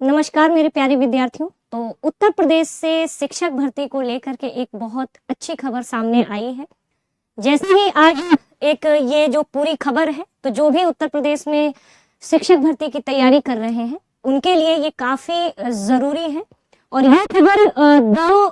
नमस्कार मेरे प्यारे विद्यार्थियों। तो उत्तर प्रदेश से शिक्षक भर्ती को लेकर के एक बहुत अच्छी खबर सामने आई है। जैसे ही आज एक ये जो पूरी खबर है, तो जो भी उत्तर प्रदेश में शिक्षक भर्ती की तैयारी कर रहे हैं उनके लिए ये काफ़ी ज़रूरी है। और यह खबर दो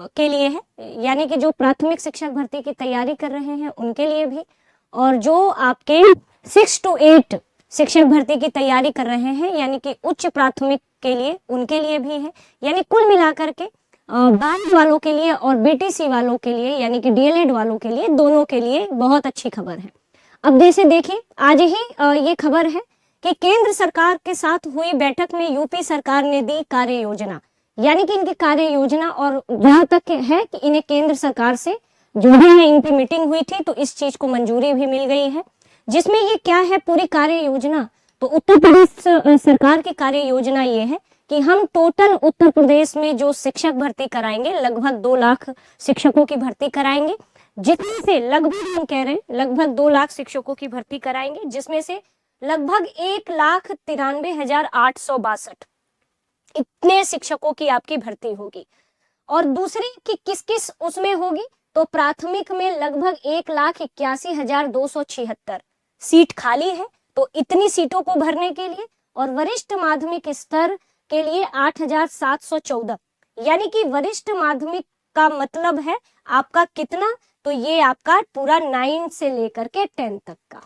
के लिए है, यानी कि जो प्राथमिक शिक्षक भर्ती की तैयारी कर रहे हैं उनके लिए भी, और जो आपके 6 to 8 शिक्षक भर्ती की तैयारी कर रहे हैं यानी कि उच्च प्राथमिक के लिए, उनके लिए भी है। यानी कुल मिलाकर के बाल वालों के लिए और बीटीसी वालों के लिए यानी कि डीएलएड वालों के लिए, दोनों के लिए बहुत अच्छी खबर है। अब जैसे देखिए, आज ही ये खबर है कि केंद्र सरकार के साथ हुई बैठक में यूपी सरकार ने दी कार्य योजना, यानी कि इनकी कार्य योजना, और जहाँ तक है कि इन्हें केंद्र सरकार से जो भी है इनकी मीटिंग हुई थी तो इस चीज को मंजूरी भी मिल गई है। जिसमें ये क्या है पूरी कार्य योजना, तो उत्तर प्रदेश सरकार की कार्य योजना ये है कि हम टोटल उत्तर प्रदेश में जो शिक्षक भर्ती कराएंगे, लगभग 2 लाख शिक्षकों की भर्ती कराएंगे, जिसमें से लगभग हम कह रहे हैं लगभग 2 लाख शिक्षकों की भर्ती कराएंगे, जिसमें से लगभग 1,93,862 इतने शिक्षकों की आपकी भर्ती होगी। और दूसरी कि किस किस उसमें होगी, तो प्राथमिक में लगभग 1,81,276 सीट खाली है, तो इतनी सीटों को भरने के लिए, और वरिष्ठ माध्यमिक स्तर के लिए 8,714, यानी कि वरिष्ठ माध्यमिक का मतलब है आपका कितना, तो ये आपका पूरा 9 से लेकर के 10 तक का,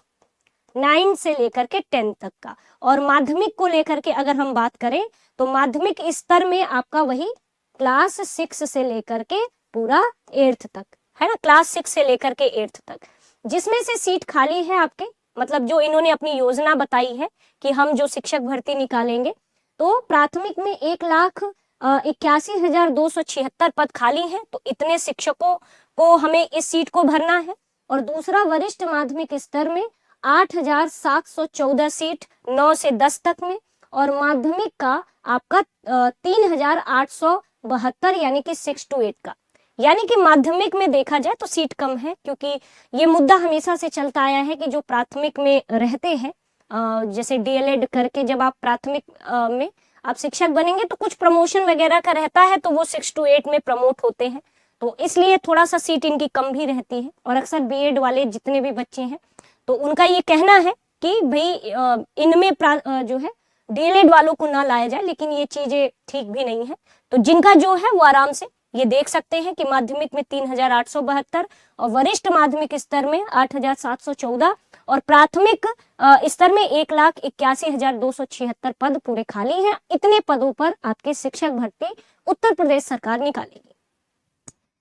9 से लेकर के 10 तक का। और माध्यमिक को लेकर के अगर हम बात करें तो माध्यमिक स्तर में आपका वही क्लास 6 से लेकर के पूरा 8th तक है ना, क्लास 6 से लेकर के 8th तक, जिसमें से सीट खाली है आपके, मतलब जो इन्होंने अपनी योजना बताई है कि हम जो शिक्षक भर्ती निकालेंगे, तो प्राथमिक में 1,81,276 पद खाली हैं, तो इतने शिक्षकों को हमें इस सीट को भरना है। और दूसरा वरिष्ठ माध्यमिक स्तर में 8,714 सीट 9 से 10 तक में, और माध्यमिक का आपका 3,872 यानी कि 6 to 8 का। यानी कि माध्यमिक में देखा जाए तो सीट कम है, क्योंकि ये मुद्दा हमेशा से चलता आया है कि जो प्राथमिक में रहते हैं, जैसे डीएलएड करके जब आप प्राथमिक में आप शिक्षक बनेंगे तो कुछ प्रमोशन वगैरह का रहता है, तो वो 6 to 8 में प्रमोट होते हैं, तो इसलिए थोड़ा सा सीट इनकी कम भी रहती है। और अक्सर बीएड वाले जितने भी बच्चे हैं तो उनका ये कहना है कि भाई इनमें जो है डीएलएड वालों को ना लाया जाए, लेकिन ये चीजें ठीक भी नहीं है। तो जिनका जो है वो आराम से ये देख सकते हैं कि माध्यमिक में 3,872 और वरिष्ठ माध्यमिक स्तर में 8,714 और प्राथमिक स्तर में 1,81,276 पद पूरे खाली हैं। इतने पदों पर आपके शिक्षक भर्ती उत्तर प्रदेश सरकार निकालेगी,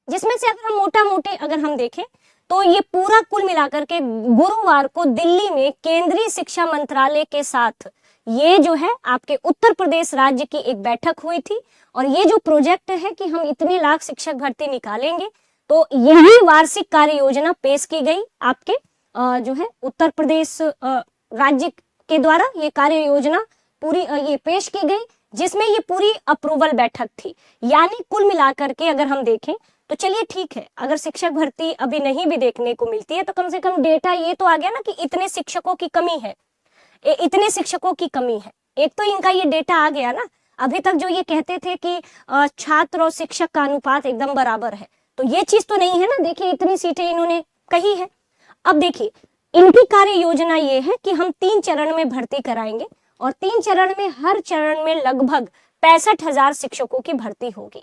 जिसमें से अगर हम मोटा-मोटी अगर हम देखें तो ये पूरा कुल मिलाकर के गुरुवार को दिल्ली में केंद्रीय शिक्षा मंत्रालय के साथ ये जो है आपके उत्तर प्रदेश राज्य की एक बैठक हुई थी, और ये जो प्रोजेक्ट है कि हम इतने लाख शिक्षक भर्ती निकालेंगे, तो यही वार्षिक कार्य योजना पेश की गई आपके जो है उत्तर प्रदेश राज्य के द्वारा। ये कार्य योजना पूरी ये पेश की गई, जिसमें ये पूरी अप्रूवल बैठक थी। यानी कुल मिलाकर के अगर हम देखें तो चलिए ठीक है, अगर शिक्षक भर्ती अभी नहीं भी देखने को मिलती है तो कम से कम डेटा ये तो आ गया ना कि इतने शिक्षकों की कमी है, इतने शिक्षकों की कमी है, एक तो इनका ये डेटा आ गया ना। अभी तक जो ये कहते थे कि छात्र और शिक्षक का अनुपात एकदम बराबर है, तो ये चीज तो नहीं है ना। देखिए इतनी सीटें इन्होंने कही है। अब देखिए इनकी कार्य योजना ये है कि हम 3 चरण में भर्ती कराएंगे, और 3 चरण में हर चरण में लगभग 65,000 शिक्षकों की भर्ती होगी,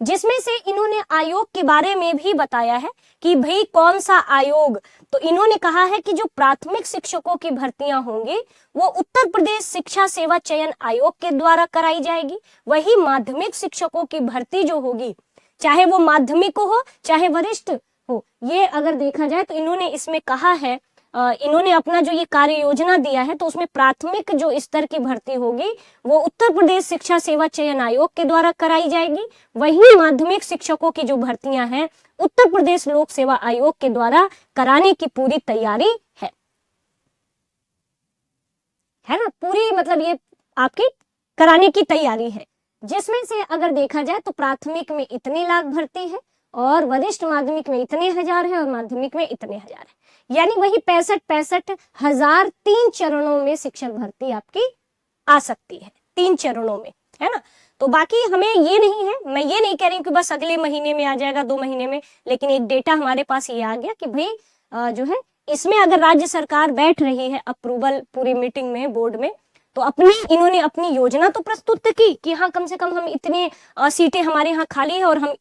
जिसमें से इन्होंने आयोग के बारे में भी बताया है कि भाई कौन सा आयोग, तो इन्होंने कहा है कि जो प्राथमिक शिक्षकों की भर्तियां होंगी वो उत्तर प्रदेश शिक्षा सेवा चयन आयोग के द्वारा कराई जाएगी। वही माध्यमिक शिक्षकों की भर्ती जो होगी, चाहे वो माध्यमिक हो चाहे वरिष्ठ हो, ये अगर देखा जाए तो इन्होंने इसमें कहा है, इन्होंने अपना जो ये कार्य योजना दिया है तो उसमें प्राथमिक जो स्तर की भर्ती होगी वो उत्तर प्रदेश शिक्षा सेवा चयन आयोग के द्वारा कराई जाएगी। वही माध्यमिक शिक्षकों की जो भर्तियां हैं उत्तर प्रदेश लोक सेवा आयोग के द्वारा कराने की पूरी तैयारी है ना, पूरी मतलब ये आपकी कराने की तैयारी है। जिसमें से अगर देखा जाए तो प्राथमिक में इतने लाख भर्ती है, और वरिष्ठ माध्यमिक में इतने हजार है, और माध्यमिक में इतने हजार है, यानी वही 65,000 3 चरणों में शिक्षक भर्ती आपकी आ सकती है। 3 चरणों में, है ना। तो बाकी हमें ये नहीं है, मैं ये नहीं कह रही हूँ कि बस अगले महीने में आ जाएगा, 2 महीने में, लेकिन एक डेटा हमारे पास ये आ गया कि भाई जो है इसमें अगर राज्य सरकार बैठ रही है अप्रूवल पूरी मीटिंग में, बोर्ड में, तो इन्होंने अपनी योजना तो प्रस्तुत की कि हाँ कम से कम हम इतनी सीटें हमारे यहाँ खाली है और हम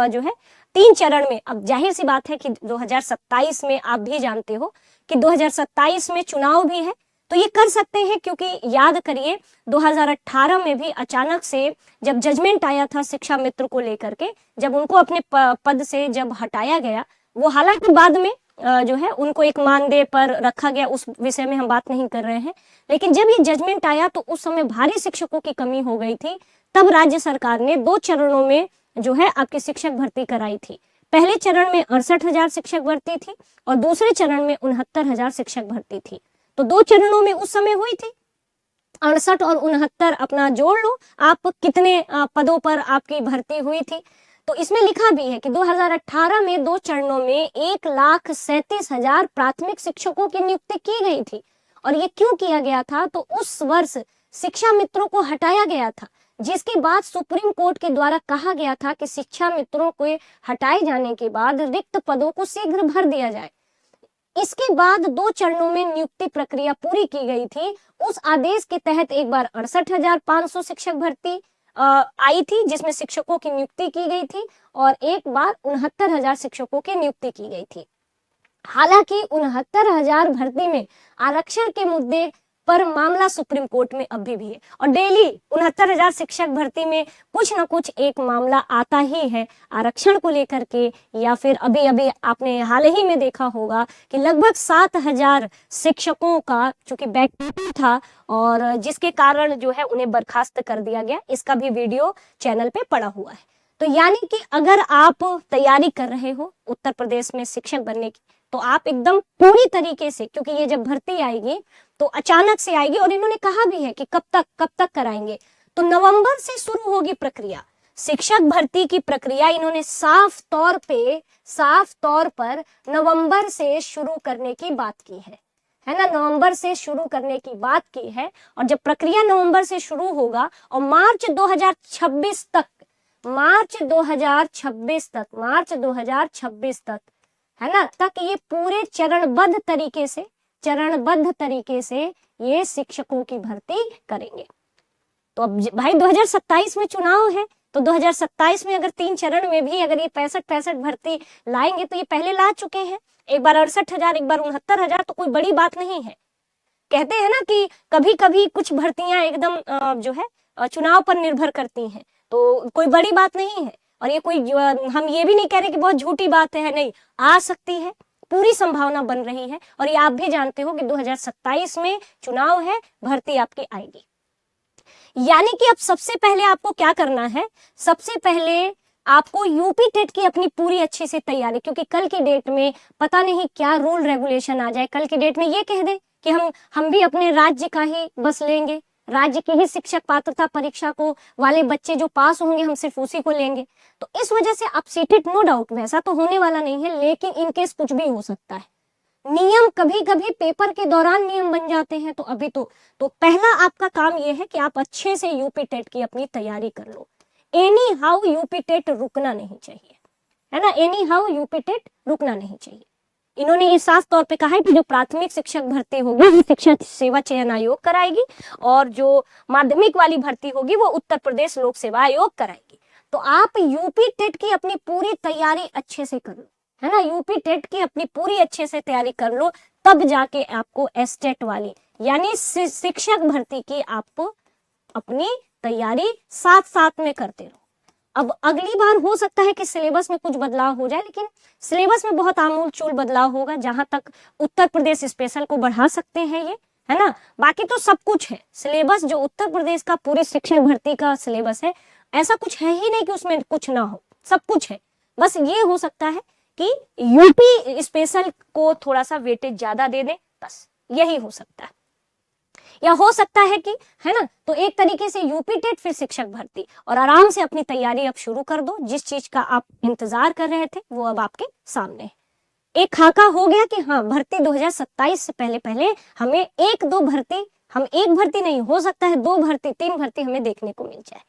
जो है 3 चरण में। अब जाहिर सी बात है कि 2027 में आप भी जानते हो कि 2027 में चुनाव भी है, तो ये कर सकते हैं, क्योंकि याद करिए 2018 में भी अचानक से जब जजमेंट आया था शिक्षा मित्र को लेकर के, जब उनको अपने पद से जब हटाया गया, वो हालांकि बाद में जो है उनको एक मानदेय पर रखा गया, उस विषय में हम बात नहीं कर रहे हैं, लेकिन जब ये जजमेंट आया तो उस समय भारी शिक्षकों की कमी हो गई थी। तब राज्य सरकार ने 2 चरणों में जो है आपकी शिक्षक भर्ती कराई थी। पहले चरण में 68,000 शिक्षक भर्ती थी और दूसरे चरण में 69,000 शिक्षक भर्ती थी। तो 2 चरणों में उस समय हुई थी। 68 और 69 अपना जोड़ लो आप, कितने पदों पर आपकी भर्ती हुई थी। तो इसमें लिखा भी है कि 2018 में 2 चरणों में 1,37,000 प्राथमिक शिक्षकों की नियुक्ति की गई थी। और ये क्यों किया गया था, तो उस वर्ष शिक्षा मित्रों को हटाया गया था, जिसके बाद सुप्रीम कोर्ट के द्वारा कहा गया था कि शिक्षा मित्रों को हटाए जाने के बाद रिक्त पदों को शीघ्र भर दिया जाए। इसके बाद 2 चरणों में नियुक्ति प्रक्रिया पूरी की गई थी। उस आदेश के तहत एक बार 68,500 शिक्षक भर्ती आई थी, जिसमें शिक्षकों की नियुक्ति की गई थी, और एक बार 69,000 शिक्षकों की नियुक्ति की गई थी। हालांकि 69,000 भर्ती में आरक्षण के मुद्दे पर मामला सुप्रीम कोर्ट में अभी भी है, और डेली 69,000 शिक्षक भर्ती में कुछ ना कुछ एक मामला आता ही है आरक्षण को लेकर के, या फिर अभी अभी आपने हाल ही में देखा होगा कि लगभग 7,000 शिक्षकों का चूंकि बैकपेपर था और जिसके कारण जो है उन्हें बर्खास्त कर दिया गया। इसका भी वीडियो चैनल पे पड़ा हुआ है। तो यानी कि अगर आप तैयारी कर रहे हो उत्तर प्रदेश में शिक्षक बनने की, तो आप एकदम पूरी तरीके से, क्योंकि ये जब भर्ती आएगी तो अचानक से आएगी, और इन्होंने कहा भी है कि कब तक कराएंगे, तो नवंबर से शुरू होगी प्रक्रिया। शिक्षक भर्ती की प्रक्रिया इन्होंने साफ तौर पर नवंबर से शुरू करने की बात की है ना, नवंबर से शुरू करने की बात की है। और जब प्रक्रिया नवंबर से शुरू होगा और मार्च 2026 तक है ना, तक ये पूरे चरणबद्ध तरीके से ये शिक्षकों की भर्ती करेंगे। तो अब भाई 2027 में चुनाव है, तो 2027 में अगर 3 चरण में भी अगर ये 65 भर्ती लाएंगे, तो ये पहले ला चुके हैं, एक बार 68,000, एक बार 69,000, तो कोई बड़ी बात नहीं है। कहते हैं ना कि कभी कभी कुछ भर्तियां एकदम जो है चुनाव पर निर्भर करती हैं, तो कोई बड़ी बात नहीं है। और ये कोई हम ये भी नहीं कह रहे कि बहुत झूठी बात है, नहीं, आ सकती है, पूरी संभावना बन रही है। और ये आप भी जानते हो कि 2027 में चुनाव है, भर्ती आपकी आएगी। यानी कि अब सबसे पहले आपको क्या करना है, सबसे पहले आपको यूपी टेट की अपनी पूरी अच्छे से तैयारी, क्योंकि कल की डेट में पता नहीं क्या रूल रेगुलेशन आ जाए, कल की डेट में ये कह दे कि हम भी अपने राज्य का ही बस लेंगे, राज्य की ही शिक्षक पात्रता परीक्षा को वाले बच्चे जो पास होंगे हम सिर्फ उसी को लेंगे। तो इस वजह से आप सीटेट, नो डाउट वैसा तो होने वाला नहीं है, लेकिन इनकेस कुछ भी हो सकता है। नियम कभी कभी पेपर के दौरान नियम बन जाते हैं, तो अभी तो पहला आपका काम ये है कि आप अच्छे से यूपी टेट की अपनी तैयारी कर लो। एनी हाउ यूपी टेट रुकना नहीं चाहिए, है ना, एनी हाउ यूपी टेट रुकना नहीं चाहिए। इन्होंने ये साफ तौर पे कहा है कि जो प्राथमिक शिक्षक भर्ती होगी वो शिक्षा सेवा चयन आयोग कराएगी, और जो माध्यमिक वाली भर्ती होगी वो उत्तर प्रदेश लोक सेवा आयोग कराएगी। तो आप यूपी टेट की अपनी पूरी तैयारी अच्छे से कर लो, है ना, यूपी टेट की अपनी पूरी अच्छे से तैयारी कर लो, तब जाके आपको एस्टेट वाली यानी शिक्षक भर्ती की आप अपनी तैयारी साथ में करते रहो। अब अगली बार हो सकता है कि सिलेबस में कुछ बदलाव हो जाए, लेकिन सिलेबस में बहुत आमूल चूल बदलाव होगा, जहां तक उत्तर प्रदेश स्पेशल को बढ़ा सकते हैं ये, है ना, बाकी तो सब कुछ है। सिलेबस जो उत्तर प्रदेश का पूरे शिक्षक भर्ती का सिलेबस है, ऐसा कुछ है ही नहीं कि उसमें कुछ ना हो, सब कुछ है। बस ये हो सकता है कि यूपी स्पेशल को थोड़ा सा वेटेज ज्यादा दे दे, बस यही हो सकता है। या हो सकता है कि, है ना, तो एक तरीके से यूपी टेट फिर शिक्षक भर्ती, और आराम से अपनी तैयारी अब शुरू कर दो। जिस चीज का आप इंतजार कर रहे थे वो अब आपके सामने है। एक खाका हो गया कि हाँ, भर्ती 2027 से पहले हमें 1-2 भर्ती हम एक भर्ती नहीं, हो सकता है 2 भर्ती 3 भर्ती हमें देखने को मिल जाए,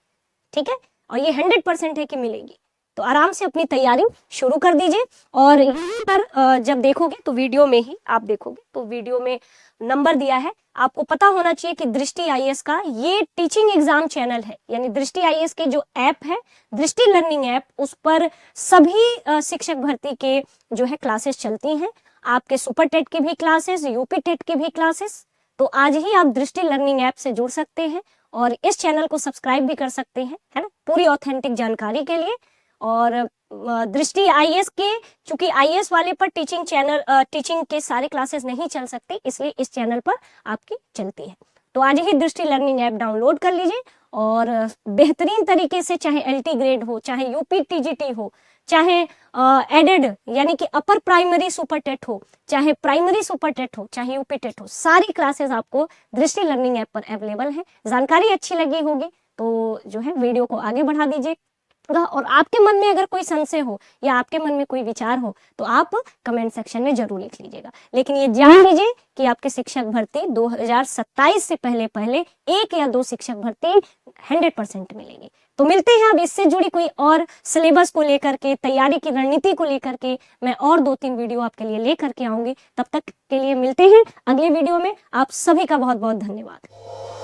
ठीक है, और ये 100% है कि मिलेगी। तो आराम से अपनी तैयारी शुरू कर दीजिए। और यहाँ पर जब देखोगे तो वीडियो में ही आप देखोगे तो वीडियो में नंबर दिया है, आपको पता होना चाहिए कि दृष्टि आईएएस का ये टीचिंग एग्जाम चैनल है, यानी दृष्टि आईएएस के जो ऐप है, दृष्टि लर्निंग ऐप, उस पर सभी शिक्षक भर्ती के जो है क्लासेस चलती हैं। आपके सुपर टेट की भी क्लासेस, यूपी टेट की भी क्लासेस। तो आज ही आप दृष्टि लर्निंग ऐप से जुड़ सकते हैं और इस चैनल को सब्सक्राइब भी कर सकते हैं, है ना, पूरी ऑथेंटिक जानकारी के लिए। और दृष्टि आईएएस के, चूंकि आईएएस वाले पर टीचिंग के सारे क्लासेस नहीं चल सकते, इसलिए इस चैनल पर आपकी चलती है। तो आज ही दृष्टि लर्निंग ऐप डाउनलोड कर लीजिए और बेहतरीन तरीके से, चाहे एलटी ग्रेड हो, चाहे यूपी टीजीटी हो, चाहे एडेड यानी कि अपर प्राइमरी सुपर टेट हो, चाहे प्राइमरी सुपर टेट हो, चाहे यूपी टेट हो, सारी क्लासेस आपको दृष्टि लर्निंग ऐप पर अवेलेबल है। जानकारी अच्छी लगी होगी तो जो है वीडियो को आगे बढ़ा दीजिए। और आपके मन में अगर कोई संशय हो या आपके मन में कोई विचार हो तो आप कमेंट सेक्शन में जरूर लिख लीजिएगा। लेकिन ये जान लीजिए कि आपके शिक्षक भर्ती 2027 से पहले पहले 1 या 2 शिक्षक भर्ती 100% मिलेगी। तो मिलते हैं अब इससे जुड़ी कोई और सिलेबस को लेकर के, तैयारी की रणनीति को लेकर के मैं और 2-3 वीडियो आपके लिए लेकर के आऊंगी। तब तक के लिए मिलते हैं अगले वीडियो में। आप सभी का बहुत बहुत धन्यवाद।